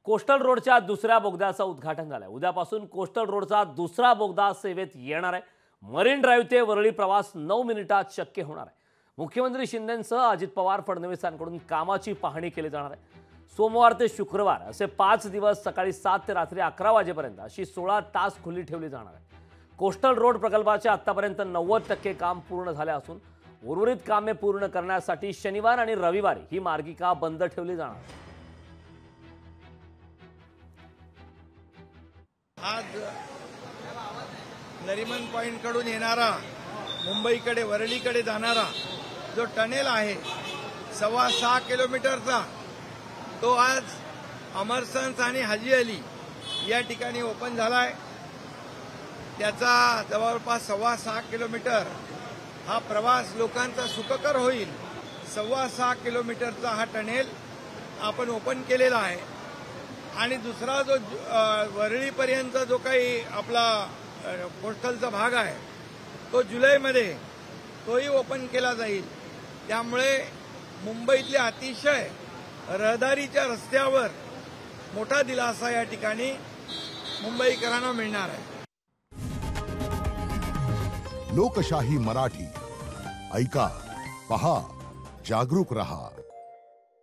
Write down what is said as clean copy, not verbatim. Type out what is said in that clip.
Coastal रोडच्या दुसऱ्या बोगद्याचं उद्घाटन झालंय। उद्यापासून कोस्टल रोडचा दुसरा बोगदा सेवेत येणार आहे। मरीन ड्राईव्ह ते वरळी प्रवास 9 मिनिटात शक्य होणार आहे। मुख्यमंत्री शिंदेंसह अजित पवार फडणवीसांकडून कामाची पाहणी केली जाणार आहे। सोमवार ते शुक्रवार असे 5 दिवस सकाळी 7 ते रात्री 11 वाजेपर्यंत अशी 16 तास खुली ठेवली जाणार आहे। कोस्टल रोड प्रकल्पाचे आतापर्यंत 90% काम पूर्ण झाले असून उर्वरित कामे पूर्ण करण्यासाठी शनिवार आणि रविवारी ही मार्गिका बंद ठेवली जाणार आहे। आज नरीमन पॉइंट कडून येणारा मुंबईकडे वरळीकडे जाणारा जो टनेल आहे 6.25 किलोमीटरचा, तो आज अमरसन्स आणि हाजी अली या ठिकाणी ओपन झालाय। त्याचा जवळपास 6.25 किलोमीटर हा प्रवास लोकांचा सुखकर होईल। 6.25 किलोमीटरचा हा टनेल आपण ओपन केलेला आहे आणि दुसरा जो वरळीपर्यंत जो काही आपला कोस्टलचा भाग आहे तो जुलैमध्ये तोही ओपन केला जाईल। त्यामुळे मुंबईतले अतिशय रहदारीच्या रस्त्यावर मोठा दिलासा या ठिकाणी मुंबईकरांना मिळणार आहे। लोकशाही मराठी ऐका, पहा, जागरूक रहा।